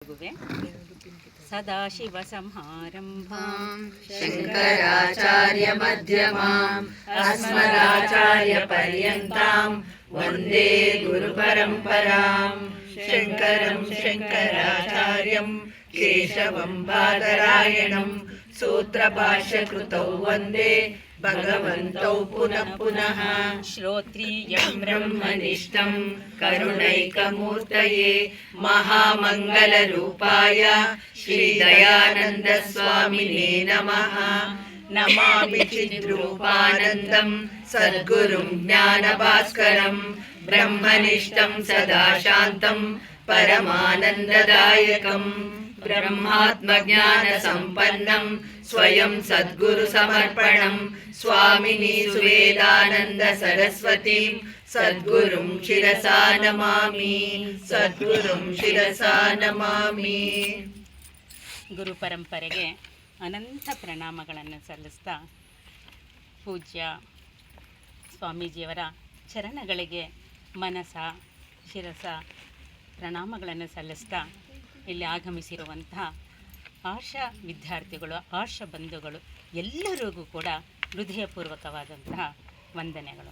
ಎಲ್ಲರಿಗೂ ಸದಾಶಿವಸಂಹಾರಂಭಾಂ ಶಂಕರಾಚಾರ್ಯಮಧ್ಯಮಾಂ ಅಸ್ಮದಾಚಾರ್ಯಪರ್ಯಂತಾಂ ವಂದೇ ಗುರುಪರಂಪರಾಂ ಶಂಕರಂ ಶಂಕರಾಚಾರ್ಯಂ ಕೇಶವಂ ಬಾದರಾಯಣಂ ಸೂತ್ರಭಾಷ್ಯಕೃತೌ ವಂದೇ ಭಗವಂತೌ ಪುನಃ ಪುನಃ ಶ್ರೋತ್ರಿಯಂ ಬ್ರಹ್ಮನಿಷ್ಠಂ ಕರುಣೈಕಮೂರ್ತಯೇ ಮಹಾಮಂಗಲರೂಪಾಯ ಶ್ರೀದಯಾನಂದ ಸ್ವಾಮಿನೇ ನಮಃ. ನಮಾಮಿ ಚಿದ್ರೂಪಾನಂದಂ ಸದ್ಗುರುಂ ಜ್ಞಾನಭಾಸ್ಕರಂ ಬ್ರಹ್ಮನಿಷ್ಠಂ ಸದಾ ಶಾಂತಂ ಪರಮಾನಂದದಾಯಕಂ ಬ್ರಹ್ಮಾತ್ಮಜ್ಞಾನ ಸಂಪನ್ನಂ ಸ್ವಯಂ ಸದ್ಗುರು ಸಮರ್ಪಣಂ ಸ್ವಾಮಿನಿ ಸುವೇದಾನಂದ ಸರಸ್ವತಿ ಸದ್ಗುರುಂ ಶಿರಸಾ ನಮಾಮಿ ಸದ್ಗುರುಂ ಶಿರಸಾ ನಮಾಮಿ. ಗುರು ಪರಂಪರೆಗೆ ಅನಂತ ಪ್ರಣಾಮಗಳನ್ನು ಸಲ್ಲಿಸ್ತಾ ಪೂಜ್ಯ ಸ್ವಾಮೀಜಿಯವರ ಚರಣಗಳಿಗೆ ಮನಸ ಶಿರಸ ಪ್ರಣಾಮಗಳನ್ನು ಸಲ್ಲಿಸ್ತಾ ಇಲ್ಲಿ ಆಗಮಿಸಿರುವಂತಹ ಆಶಾ ವಿದ್ಯಾರ್ಥಿಗಳು, ಆಶಾ ಬಂಧುಗಳು ಎಲ್ಲರಿಗೂ ಕೂಡ ಹೃದಯಪೂರ್ವಕವಾದಂತಹ ವಂದನೆಗಳು.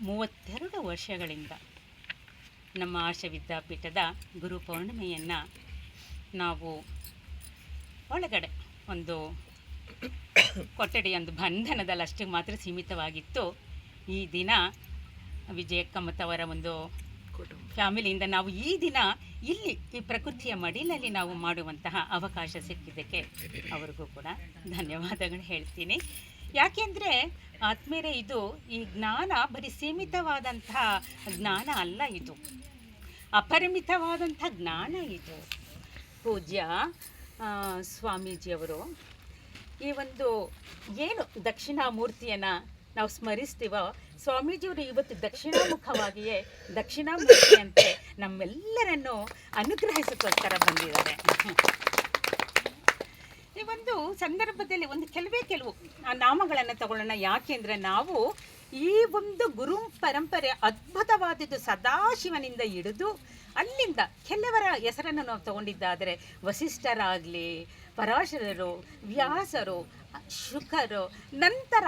32 ವರ್ಷಗಳಿಂದ ನಮ್ಮ ಆಶಾ ವಿದ್ಯಾಪೀಠದ ಗುರು ಪೌರ್ಣಿಮೆಯನ್ನು ನಾವು ಒಳಗಡೆ ಒಂದು ಕೊಠಡಿ, ಒಂದು ಬಂಧನದಲ್ಲಿ ಅಷ್ಟಿಗೆ ಮಾತ್ರ ಸೀಮಿತವಾಗಿತ್ತು. ಈ ದಿನ ವಿಜಯಕ್ಕ ಮತ್ತು ಅವರ ಒಂದು ಫ್ಯಾಮಿಲಿಯಿಂದ ನಾವು ಈ ದಿನ ಇಲ್ಲಿ ಈ ಪ್ರಕೃತಿಯ ಮಡಿಲಲ್ಲಿ ನಾವು ಮಾಡುವಂತಹ ಅವಕಾಶ ಸಿಕ್ಕಿದ್ದಕ್ಕೆ ಅವರಿಗೂ ಕೂಡ ಧನ್ಯವಾದಗಳು ಹೇಳ್ತೀನಿ. ಯಾಕೆಂದರೆ ಆತ್ಮೀಯರೇ, ಇದು ಈ ಜ್ಞಾನ ಬರೀ ಸೀಮಿತವಾದಂತಹ ಜ್ಞಾನ ಅಲ್ಲ, ಇದು ಅಪರಿಮಿತವಾದಂಥ ಜ್ಞಾನ. ಇದು ಪೂಜ್ಯ ಸ್ವಾಮೀಜಿಯವರು ಈ ಒಂದು ಏನು ದಕ್ಷಿಣಾಮೂರ್ತಿಯನ್ನು ನಾವು ಸ್ಮರಿಸ್ತೀವೋ, ಸ್ವಾಮೀಜಿಯವರು ಇವತ್ತು ದಕ್ಷಿಣಾಮುಖವಾಗಿಯೇ ದಕ್ಷಿಣಾಮೂರ್ತಿಯಂತೆ ನಮ್ಮೆಲ್ಲರನ್ನು ಅನುಗ್ರಹಿಸಿಕೊಳ್ತಾರೆ ಬಂದಿದ್ದಾರೆ. ಈ ಒಂದು ಸಂದರ್ಭದಲ್ಲಿ ಒಂದು ಕೆಲವು ನಾಮಗಳನ್ನು ತಗೊಳ್ಳೋಣ. ಯಾಕೆಂದರೆ ನಾವು ಈ ಒಂದು ಗುರು ಪರಂಪರೆ ಅದ್ಭುತವಾದದ್ದು. ಸದಾಶಿವನಿಂದ ಹಿಡಿದು ಅಲ್ಲಿಂದ ಕೆಲವರ ಹೆಸರನ್ನು ನಾವು ತಗೊಂಡಿದ್ದಾದರೆ ವಸಿಷ್ಠರಾಗಲಿ, ಪರಾಶರರು, ವ್ಯಾಸರು, ಶುಕರು, ನಂತರ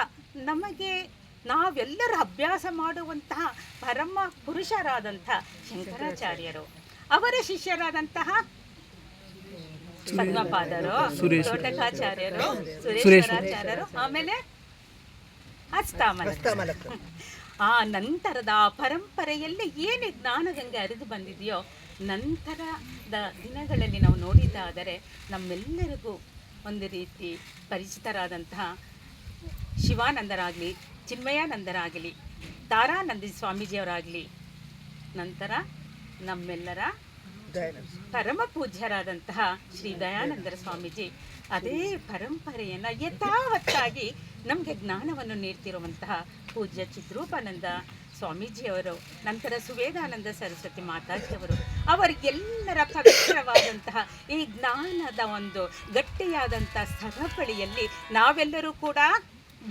ನಮಗೆ ನಾವೆಲ್ಲರೂ ಅಭ್ಯಾಸ ಮಾಡುವಂತಹ ಪರಮ ಪುರುಷರಾದಂಥ ಶಂಕರಾಚಾರ್ಯರು, ಅವರ ಶಿಷ್ಯರಾದಂತಹ ಪದ್ಮಪಾದರು, ತೋಟಕಾಚಾರ್ಯರು, ಸುರೇಶ್ವರಾಚಾರ್ಯರು, ಆಮೇಲೆ ಹಸ್ತಮಲಕ. ಆ ನಂತರದ ಪರಂಪರೆಯಲ್ಲಿ ಏನು ಜ್ಞಾನಗಂಗೆ ಹರಿದು ಬಂದಿದೆಯೋ, ನಂತರದ ದಿನಗಳಲ್ಲಿ ನಾವು ನೋಡಿದ್ದಾದರೆ ನಮ್ಮೆಲ್ಲರಿಗೂ ಒಂದು ರೀತಿ ಪರಿಚಿತರಾದಂತಹ ಶಿವಾನಂದರಾಗಲಿ, ಚಿನ್ಮಯಾನಂದರಾಗಲಿ, ತಾರಾನಂದ ಸ್ವಾಮೀಜಿಯವರಾಗಲಿ, ನಂತರ ನಮ್ಮೆಲ್ಲರ ಪರಮ ಪೂಜ್ಯರಾದಂತಹ ಶ್ರೀ ದಯಾನಂದರ ಸ್ವಾಮೀಜಿ ಅದೇ ಪರಂಪರೆಯನ್ನು ಯಥಾವತ್ತಾಗಿ ನಮಗೆ ಜ್ಞಾನವನ್ನು ನೀಡ್ತಿರುವಂತಹ ಪೂಜ್ಯ ಚಿದ್ರೂಪಾನಂದ ಸ್ವಾಮೀಜಿಯವರು, ನಂತರ ಸುವೇದಾನಂದ ಸರಸ್ವತಿ ಮಾತಾಜಿಯವರು, ಅವರಿಗೆಲ್ಲರ ಪವಿತ್ರವಾದಂತಹ ಈ ಜ್ಞಾನದ ಒಂದು ಗಟ್ಟಿಯಾದಂಥ ಸರಪಳಿಯಲ್ಲಿ ನಾವೆಲ್ಲರೂ ಕೂಡ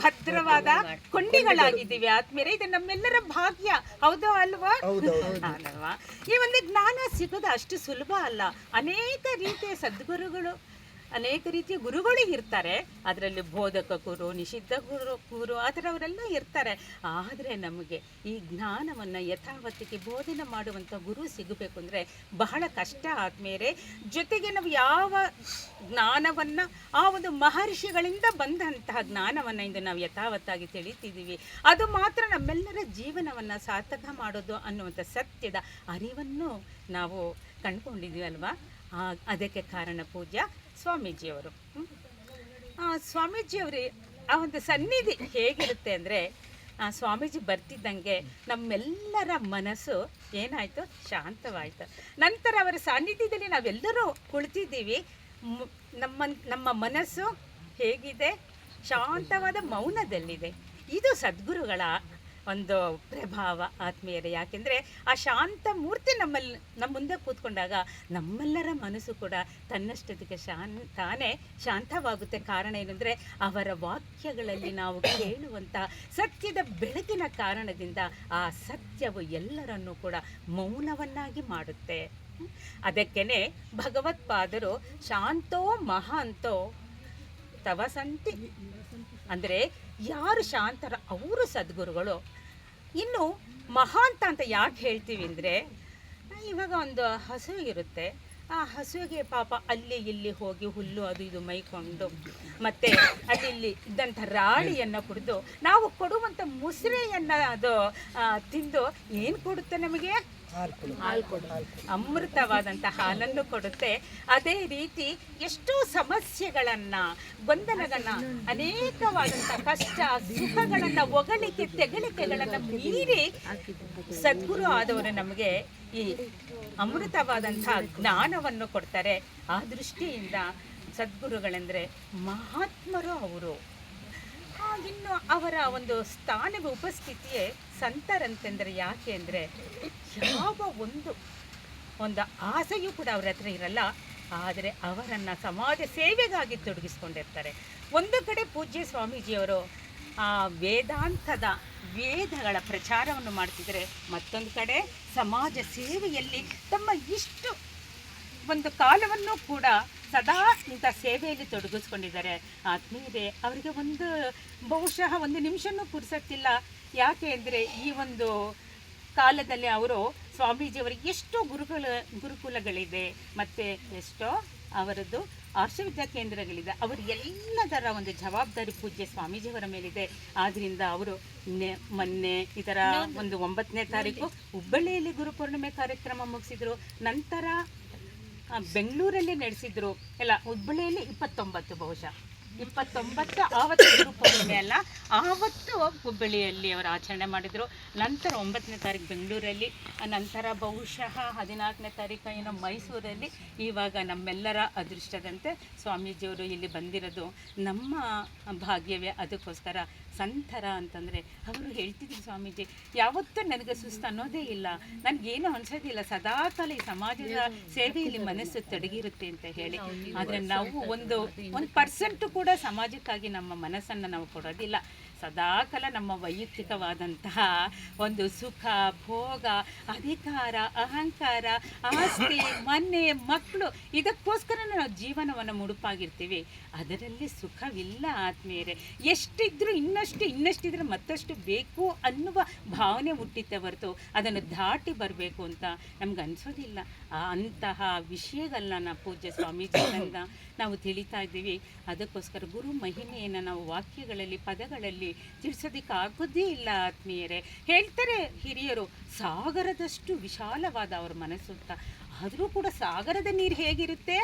ಭದ್ರವಾದ ಕೊಂಡಿಗಳಾಗಿದ್ದೀವಿ. ಆದ್ಮೇಲೆ ಇದು ನಮ್ಮೆಲ್ಲರ ಭಾಗ್ಯ, ಹೌದೋ ಅಲ್ವಾ? ಅಲ್ವಾ? ಈ ಒಂದು ಜ್ಞಾನ ಸಿಗೋದು ಅಷ್ಟು ಸುಲಭ ಅಲ್ಲ. ಅನೇಕ ರೀತಿಯ ಸದ್ಗುರುಗಳು, ಅನೇಕ ರೀತಿಯ ಗುರುಗಳು ಇರ್ತಾರೆ. ಅದರಲ್ಲಿ ಬೋಧಕ ಗುರು, ನಿಷಿದ್ಧ ಗುರು ಆ ಥರವರೆಲ್ಲ ಇರ್ತಾರೆ. ಆದರೆ ನಮಗೆ ಈ ಜ್ಞಾನವನ್ನು ಯಥಾವತ್ತಿಗೆ ಬೋಧನೆ ಮಾಡುವಂಥ ಗುರು ಸಿಗಬೇಕು ಅಂದರೆ ಬಹಳ ಕಷ್ಟ. ಆದಮೇಲೆ ಜೊತೆಗೆ ನಾವು ಯಾವ ಜ್ಞಾನವನ್ನು ಆ ಒಂದು ಮಹರ್ಷಿಗಳಿಂದ ಬಂದಂತಹ ಜ್ಞಾನವನ್ನು ಇಂದು ನಾವು ಯಥಾವತ್ತಾಗಿ ತಿಳಿತಿದ್ದೀವಿ, ಅದು ಮಾತ್ರ ನಮ್ಮೆಲ್ಲರ ಜೀವನವನ್ನು ಸಾರ್ಥಕ ಮಾಡೋದು ಅನ್ನುವಂಥ ಸತ್ಯದ ಅರಿವನ್ನು ನಾವು ಕಂಡುಕೊಂಡಿದ್ದೀವಿ ಅಲ್ವಾ? ಅದಕ್ಕೆ ಕಾರಣ ಪೂಜ್ಯ ಸ್ವಾಮೀಜಿಯವರು. ಸ್ವಾಮೀಜಿಯವರು ಆ ಒಂದು ಸನ್ನಿಧಿ ಹೇಗಿರುತ್ತೆ ಅಂದರೆ, ಸ್ವಾಮೀಜಿ ಬರ್ತಿದ್ದಂಗೆ ನಮ್ಮೆಲ್ಲರ ಮನಸ್ಸು ಏನಾಯಿತು, ಶಾಂತವಾಯಿತು. ನಂತರ ಅವರ ಸಾನ್ನಿಧ್ಯದಲ್ಲಿ ನಾವೆಲ್ಲರೂ ಕುಳಿತಿದ್ದೀವಿ. ನಮ್ಮ ಮನಸ್ಸು ಹೇಗಿದೆ, ಶಾಂತವಾದ ಮೌನದಲ್ಲಿದೆ. ಇದು ಸದ್ಗುರುಗಳ ಒಂದು ಪ್ರಭಾವ ಆತ್ಮೀಯರೇ. ಯಾಕೆಂದರೆ ಆ ಶಾಂತ ಮೂರ್ತಿ ನಮ್ಮ ಮುಂದೆ ಕೂತ್ಕೊಂಡಾಗ ನಮ್ಮೆಲ್ಲರ ಮನಸ್ಸು ಕೂಡ ತನ್ನಷ್ಟಕ್ಕೆ ತಾನೇ ಶಾಂತವಾಗುತ್ತೆ. ಕಾರಣ ಏನಂದರೆ ಅವರ ವಾಕ್ಯಗಳಲ್ಲಿ ನಾವು ಕೇಳುವಂಥ ಸತ್ಯದ ಬೆಳಕಿನ ಕಾರಣದಿಂದ ಆ ಸತ್ಯವು ಎಲ್ಲರನ್ನೂ ಕೂಡ ಮೌನವನ್ನಾಗಿ ಮಾಡುತ್ತೆ. ಅದಕ್ಕೇನೆ ಭಗವತ್ಪಾದರು ಶಾಂತೋ ಮಹಾಂತೋ ತವಸಂತಿ ಅಂದರೆ ಯಾರು ಶಾಂತರ ಅವರು ಸದ್ಗುರುಗಳು. ಇನ್ನು ಮಹಾಂತ ಅಂತ ಯಾಕೆ ಹೇಳ್ತೀವಿ ಅಂದರೆ, ಇವಾಗ ಒಂದು ಹಸು ಇರುತ್ತೆ, ಆ ಹಸುವಿಗೆ ಪಾಪ ಅಲ್ಲಿ ಇಲ್ಲಿ ಹೋಗಿ ಹುಲ್ಲು ಅದು ಇದು ಮೈಕೊಂಡು ಮತ್ತು ಅಲ್ಲಿ ಇಲ್ಲಿ ಇದ್ದಂಥ ರಾಳಿಯನ್ನು ಕುಡಿದು ನಾವು ಕೊಡುವಂಥ ಮುಸ್ರೆಯನ್ನು ಅದು ತಿಂದು ಏನು ಕೊಡುತ್ತೆ ನಮಗೆ? ಅಮೃತವಾದಂಥ ಹಾಲನ್ನು ಕೊಡುತ್ತೆ. ಅದೇ ರೀತಿ ಎಷ್ಟೋ ಸಮಸ್ಯೆಗಳನ್ನು, ಗೊಂದಲಗಳನ್ನು, ಅನೇಕವಾದಂಥ ಕಷ್ಟ ಸುಖಗಳನ್ನು, ಹೊಗಳಿಕೆ ತೆಗಳಿಕೆಗಳನ್ನು ಮೀರಿ ಸದ್ಗುರು ಆದವರು ನಮಗೆ ಈ ಅಮೃತವಾದಂಥ ಜ್ಞಾನವನ್ನು ಕೊಡ್ತಾರೆ. ಆ ದೃಷ್ಟಿಯಿಂದ ಸದ್ಗುರುಗಳೆಂದರೆ ಮಹಾತ್ಮರು ಅವರು. ಇನ್ನು ಅವರ ಒಂದು ಸ್ಥಾನದ ಉಪಸ್ಥಿತಿಯೇ ಸಂತರಂತೆಂದರೆ ಯಾಕೆ ಅಂದರೆ, ಯಾವ ಒಂದು ಆಸೆಯೂ ಕೂಡ ಅವರ ಹತ್ರ ಇರಲ್ಲ. ಆದರೆ ಅವರನ್ನು ಸಮಾಜ ಸೇವೆಗಾಗಿ ತೊಡಗಿಸ್ಕೊಂಡಿರ್ತಾರೆ. ಒಂದು ಕಡೆ ಪೂಜ್ಯ ಸ್ವಾಮೀಜಿಯವರು ವೇದಗಳ ಪ್ರಚಾರವನ್ನು ಮಾಡ್ತಿದ್ದಾರೆ, ಮತ್ತೊಂದು ಕಡೆ ಸಮಾಜ ಸೇವೆಯಲ್ಲಿ ತಮ್ಮ ಇಷ್ಟು ಒಂದು ಕಾಲವನ್ನು ಕೂಡ ಸದಾ ಇಂಥ ಸೇವೆಯಲ್ಲಿ ತೊಡಗಿಸ್ಕೊಂಡಿದ್ದಾರೆ. ಆತ್ಮೀಯರೇ, ಅವರಿಗೆ ಬಹುಶಃ ಒಂದು ನಿಮಿಷನೂ ಪುರ್ಸತ್ತಿಲ್ಲ. ಯಾಕೆ ಅಂದರೆ ಈ ಒಂದು ಕಾಲದಲ್ಲಿ ಅವರು ಸ್ವಾಮೀಜಿಯವರಿಗೆ ಎಷ್ಟೋ ಗುರುಕುಲಗಳಿದೆ ಮತ್ತು ಎಷ್ಟೋ ಅವರದ್ದು ಆರ್ಷವಿದ್ಯಾ ಕೇಂದ್ರಗಳಿದೆ. ಅವರು ಎಲ್ಲದರ ಒಂದು ಜವಾಬ್ದಾರಿ ಪೂಜ್ಯ ಸ್ವಾಮೀಜಿಯವರ ಮೇಲಿದೆ. ಆದ್ದರಿಂದ ಅವರು ಮೊನ್ನೆ ಈ ಥರ 9ನೇ ತಾರೀಕು ಹುಬ್ಬಳ್ಳಿಯಲ್ಲಿ ಗುರುಪೂರ್ಣಿಮೆ ಕಾರ್ಯಕ್ರಮ ಮುಗಿಸಿದರು. ನಂತರ ಬೆಂಗಳೂರಲ್ಲಿ ನಡೆಸಿದ್ರು. ಎಲ್ಲ ಹುಬ್ಬಳ್ಳಿಯಲ್ಲಿ 29 ಬಹುಶಃ 29 ಆವತ್ತು ಗುರುಪೂರ್ಣಿಮೆ ಅಲ್ಲ, ಆವತ್ತು ಹುಬ್ಬಳ್ಳಿಯಲ್ಲಿ ಅವರು ಆಚರಣೆ ಮಾಡಿದರು. ನಂತರ 9ನೇ ತಾರೀಕು ಬೆಂಗಳೂರಲ್ಲಿ, ನಂತರ ಬಹುಶಃ 14ನೇ ತಾರೀಕು ಏನೋ ಮೈಸೂರಲ್ಲಿ. ಇವಾಗ ನಮ್ಮೆಲ್ಲರ ಅದೃಷ್ಟದಂತೆ ಸ್ವಾಮೀಜಿಯವರು ಇಲ್ಲಿ ಬಂದಿರೋದು ನಮ್ಮ ಭಾಗ್ಯವೇ. ಅದಕ್ಕೋಸ್ಕರ ಸಂತರ ಅಂತಂದರೆ ಅವರು ಹೇಳ್ತಿದ್ರು, ಸ್ವಾಮೀಜಿ ಯಾವತ್ತೂ ನನಗೆ ಸುಸ್ತು ಅನ್ನೋದೇ ಇಲ್ಲ, ನನಗೇನು ಅನ್ಸೋದಿಲ್ಲ, ಸದಾಕಾಲ ಈ ಸಮಾಜದ ಸೇವೆಯಲ್ಲಿ ಮನಸ್ಸು ತೊಡಗಿರುತ್ತೆ ಅಂತ ಹೇಳಿ. ಆದರೆ ನಾವು ಒಂದು ಪರ್ಸೆಂಟು ಕೂಡ ಸಮಾಜಕ್ಕಾಗಿ ನಮ್ಮ ಮನಸ್ಸನ್ನು ನಾವು ಕೊಡೋದಿಲ್ಲ. ಸದಾಕಾಲ ನಮ್ಮ ವೈಯಕ್ತಿಕವಾದಂತಹ ಒಂದು ಸುಖ, ಭೋಗ, ಅಧಿಕಾರ, ಅಹಂಕಾರ, ಆಸ್ತಿ, ಮನೆ, ಮಕ್ಕಳು, ಇದಕ್ಕೋಸ್ಕರ ನಾವು ಜೀವನವನ್ನು ಮುಡುಪಾಗಿರ್ತೀವಿ. ಅದರಲ್ಲಿ ಸುಖವಿಲ್ಲ ಆತ್ಮೀಯರೇ. ಎಷ್ಟಿದ್ರೂ ಇನ್ನಷ್ಟಿದ್ರೆ ಮತ್ತಷ್ಟು ಬೇಕು ಅನ್ನುವ ಭಾವನೆ ಹುಟ್ಟಿತ್ತೆ ಹೊರತು ಅದನ್ನು ದಾಟಿ ಬರಬೇಕು ಅಂತ ನಮ್ಗೆ ಅನಿಸೋದಿಲ್ಲ. ಅಂತಹ ವಿಷಯಗಳನ್ನ ಪೂಜ್ಯ ಸ್ವಾಮೀಜಿಗಳಿಂದ ನಾವು ತಿಳಿತಾ ಇದ್ದೀವಿ. ಅದಕ್ಕೋಸ್ಕರ ಗುರು ಮಹಿಮೆಯನ್ನು ನಾವು ವಾಕ್ಯಗಳಲ್ಲಿ, ಪದಗಳಲ್ಲಿ ತಿಳಿಸೋದಕ್ಕಾಗೋದೇ ಇಲ್ಲ ಆತ್ಮೀಯರೇ. ಹೇಳ್ತಾರೆ ಹಿರಿಯರು, ಸಾಗರದಷ್ಟು ವಿಶಾಲವಾದ ಅವ್ರ ಮನಸ್ಸು ಅಂತ. ಆದರೂ ಕೂಡ ಸಾಗರದ ನೀರು ಹೇಗಿರುತ್ತೆ?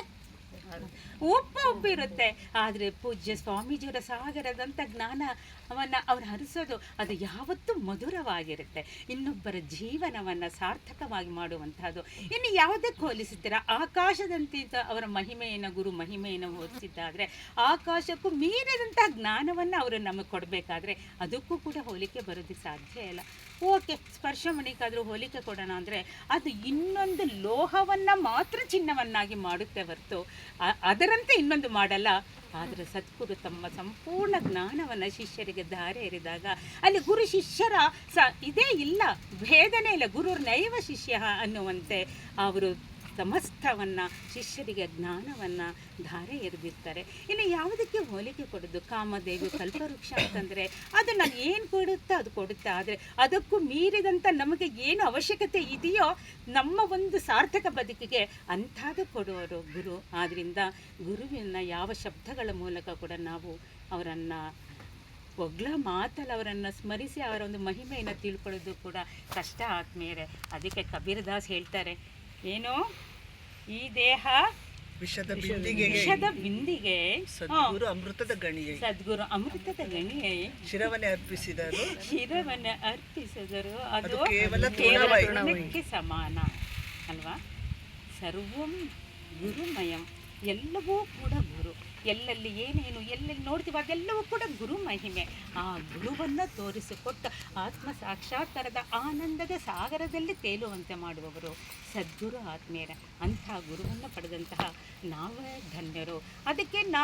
ಉಪ್ಪಿರುತ್ತೆ. ಆದರೆ ಪೂಜ್ಯ ಸ್ವಾಮೀಜಿಯವರ ಸಾಗರದಂಥ ಜ್ಞಾನವನ್ನು ಅವ್ರು ಹರಿಸೋದು ಅದು ಯಾವತ್ತೂ ಮಧುರವಾಗಿರುತ್ತೆ. ಇನ್ನೊಬ್ಬರ ಜೀವನವನ್ನು ಸಾರ್ಥಕವಾಗಿ ಮಾಡುವಂಥದ್ದು. ಇನ್ನು ಯಾವುದಕ್ಕೆ ಹೋಲಿಸುತ್ತೀರಾ? ಆಕಾಶದಂತೆ ಅವರ ಮಹಿಮೆಯನ್ನು, ಗುರು ಮಹಿಮೆಯನ್ನು ಹೋಲಿಸಿದ್ದಾದರೆ ಆಕಾಶಕ್ಕೂ ಮೀರಿದಂಥ ಜ್ಞಾನವನ್ನು ಅವರು ನಮಗೆ ಕೊಡಬೇಕಾದ್ರೆ ಅದಕ್ಕೂ ಕೂಡ ಹೋಲಿಕೆ ಬರೋದಕ್ಕೆ ಸಾಧ್ಯ ಇಲ್ಲ. ಓಕೆ, ಸ್ಪರ್ಶಮಣಿಗಾದರೂ ಹೋಲಿಕೆ ಕೊಡೋಣ ಅಂದರೆ ಅದು ಇನ್ನೊಂದು ಲೋಹವನ್ನು ಮಾತ್ರ ಚಿನ್ನವನ್ನಾಗಿ ಮಾಡುತ್ತೆ ಹೊರತು ಅದರಂತೆ ಇನ್ನೊಂದು ಮಾಡಲ್ಲ. ಆದರೆ ಸದ್ಗುರು ತಮ್ಮ ಸಂಪೂರ್ಣ ಜ್ಞಾನವನ್ನು ಶಿಷ್ಯರಿಗೆ ಧಾರೆ ಎರೆದಾಗ ಅಲ್ಲಿ ಗುರು ಶಿಷ್ಯರ ಇದೇ ಇಲ್ಲ, ಭೇದನೇ ಇಲ್ಲ. ಗುರುರ್ ನೈವ ಶಿಷ್ಯ ಅನ್ನುವಂತೆ ಅವರು ಸಮಸ್ತವನ್ನು ಶಿಷ್ಯರಿಗೆ ಜ್ಞಾನವನ್ನು ಧಾರೆ ಎರೆದಿರ್ತಾರೆ. ಇನ್ನು ಯಾವುದಕ್ಕೆ ಹೋಲಿಕೆ ಕೊಡೋದು? ಕಾಮದೇವಿ ಕಲ್ಪವೃಕ್ಷ ಅಂತಂದರೆ ಅದು ನಾನು ಏನು ಕೊಡುತ್ತೋ ಅದು ಕೊಡುತ್ತೆ. ಆದರೆ ಅದಕ್ಕೂ ಮೀರಿದಂಥ ನಮಗೆ ಏನು ಅವಶ್ಯಕತೆ ಇದೆಯೋ ನಮ್ಮ ಒಂದು ಸಾರ್ಥಕ ಬದುಕಿಗೆ ಅಂಥದ್ದು ಕೊಡುವರು ಗುರು. ಆದ್ದರಿಂದ ಗುರುವಿನ ಯಾವ ಶಬ್ದಗಳ ಮೂಲಕ ಕೂಡ ನಾವು ಅವರನ್ನು ಒಗ್ಲ ಮಾತಲ್ಲಿ ಅವರನ್ನು ಸ್ಮರಿಸಿ ಅವರ ಒಂದು ಮಹಿಮೆಯನ್ನು ತಿಳ್ಕೊಳ್ಳೋದು ಕೂಡ ಕಷ್ಟ ಆತ್ಮೀಯರೇ. ಅದಕ್ಕೆ ಕಬೀರದಾಸ್ ಹೇಳ್ತಾರೆ, ಏನು ಈ ದೇಹ ವಿಷದ ಬಿಂದಿಗೆ ಸದ್ಗುರು ಅಮೃತದ ಗಣಿಯೇ, ಸದ್ಗುರು ಅಮೃತದ ಗಣಿಯೇ ಶಿರವನ್ನೇ ಅರ್ಪಿಸಿದರು ಅದು ಕೇವಲ ತೃಣಕ್ಕೆ ಸಮಾನ ಅಲ್ವಾ? ಸರ್ವಂ ಗುರುಮಯಂ ಎಲ್ಲವೂ ಕೂಡ ಗುರು. ಎಲ್ಲೆಲ್ಲಿ ಏನೇನು ಎಲ್ಲೆಲ್ಲಿ ನೋಡ್ತೀವಿ ಅದೆಲ್ಲವೂ ಕೂಡ ಗುರು ಮಹಿಮೆ. ಆ ಗುರುವನ್ನು ತೋರಿಸಿಕೊಟ್ಟು ಆತ್ಮ ಸಾಕ್ಷಾತ್ಕಾರದ ಆನಂದದ ಸಾಗರದಲ್ಲಿ ತೇಲುವಂತೆ ಮಾಡುವವರು ಸದ್ಗುರು ಆತ್ಮೀಯರ. ಅಂಥ ಗುರುವನ್ನು ಪಡೆದಂತಹ ನಾವೇ ಧನ್ಯರು. ಅದಕ್ಕೆ ನಾ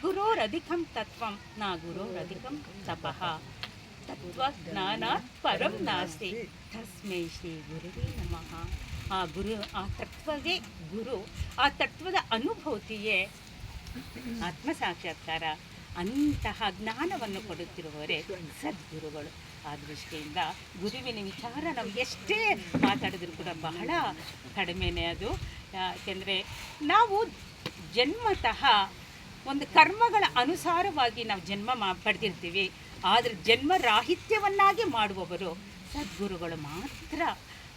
ಗುರೋರಧಿಕಂ ತತ್ವಂ ನಾ ಗುರೋರಧಿಕಂ ತಪಃ ತತ್ವಜ್ಞಾನಾತ್ ಪರಂ ನಾಸ್ತಿ ತಸ್ಮೈ ಶ್ರೀ ಗುರುವೇ ನಮಃ. ಆ ಗುರು, ಆ ತತ್ವವೇ ಗುರು, ಆ ತತ್ವದ ಅನುಭೂತಿಯೇ ಆತ್ಮ ಸಾಕ್ಷಾತ್ಕಾರ. ಅಂತಹ ಜ್ಞಾನವನ್ನು ಕೊಡುತ್ತಿರುವವರೇ ಸದ್ಗುರುಗಳು. ಆ ದೃಷ್ಟಿಯಿಂದ ಗುರುವಿನ ವಿಚಾರ ನಾವು ಎಷ್ಟೇ ಮಾತಾಡಿದ್ರು ಕೂಡ ಬಹಳ ಕಡಿಮೆನೇ ಅದು. ಯಾಕೆಂದರೆ ನಾವು ಜನ್ಮತಃ ಒಂದು ಕರ್ಮಗಳ ಅನುಸಾರವಾಗಿ ನಾವು ಜನ್ಮ ಪಡೆದಿರ್ತೀವಿ. ಆದರೆ ಜನ್ಮರಾಹಿತ್ಯವನ್ನಾಗಿ ಮಾಡುವವರು ಸದ್ಗುರುಗಳು ಮಾತ್ರ.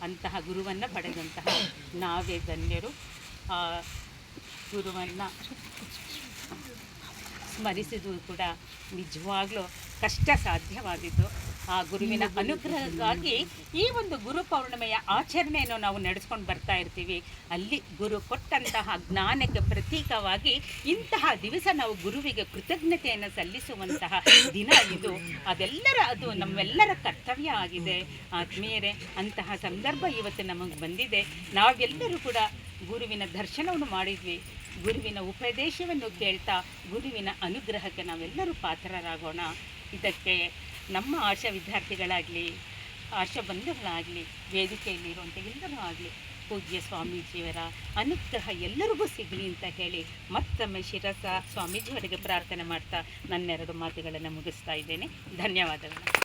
ಅಂತಹ ಗುರುವನ್ನು ಪಡೆದಂತಹ ನಾವೇ ಧನ್ಯರು. ಆ ಗುರುವನ್ನು ಸ್ಮರಿಸಿದ್ದು ಕೂಡ ನಿಜವಾಗ್ಲೂ ಕಷ್ಟ ಸಾಧ್ಯವಾದದ್ದು. ಆ ಗುರುವಿನ ಅನುಗ್ರಹಕ್ಕಾಗಿ ಈ ಒಂದು ಗುರು ಪೌರ್ಣಿಮೆಯ ಆಚರಣೆಯನ್ನು ನಾವು ನಡೆಸ್ಕೊಂಡು ಬರ್ತಾ ಇರ್ತೀವಿ. ಅಲ್ಲಿ ಗುರು ಕೊಟ್ಟಂತಹ ಜ್ಞಾನಕ್ಕೆ ಪ್ರತೀಕವಾಗಿ ಇಂತಹ ದಿವಸ ನಾವು ಗುರುವಿಗೆ ಕೃತಜ್ಞತೆಯನ್ನು ಸಲ್ಲಿಸುವಂತಹ ದಿನ ಇದು. ಅದು ನಮ್ಮೆಲ್ಲರ ಕರ್ತವ್ಯ ಆಗಿದೆ ಆತ್ಮೀಯರೇ. ಅಂತಹ ಸಂದರ್ಭ ಇವತ್ತು ನಮಗೆ ಬಂದಿದೆ. ನಾವೆಲ್ಲರೂ ಕೂಡ ಗುರುವಿನ ದರ್ಶನವನ್ನು ಮಾಡಿದ್ವಿ. ಗುರುವಿನ ಉಪದೇಶವನ್ನು ಕೇಳ್ತಾ ಗುರುವಿನ ಅನುಗ್ರಹಕ್ಕೆ ನಾವೆಲ್ಲರೂ ಪಾತ್ರರಾಗೋಣ. ಇದಕ್ಕೆ ನಮ್ಮ ಆಶಾ ವಿದ್ಯಾರ್ಥಿಗಳಾಗಲಿ, ಆಶಾ ಬಂಧುಗಳಾಗಲಿ, ವೇದಿಕೆಯಲ್ಲಿರುವಂಥ ಎಲ್ಲರೂ ಆಗಲಿ ಪೂಜ್ಯ ಸ್ವಾಮೀಜಿಯವರ ಅನುಗ್ರಹ ಎಲ್ಲರಿಗೂ ಸಿಗಲಿ ಅಂತ ಹೇಳಿ ಮತ್ತೊಮ್ಮೆ ಶಿರಸ ಸ್ವಾಮೀಜಿಯವರಿಗೆ ಪ್ರಾರ್ಥನೆ ಮಾಡ್ತಾ ನನ್ನೆರಡು ಮಾತುಗಳನ್ನು ಮುಗಿಸ್ತಾ ಇದ್ದೇನೆ. ಧನ್ಯವಾದಗಳು.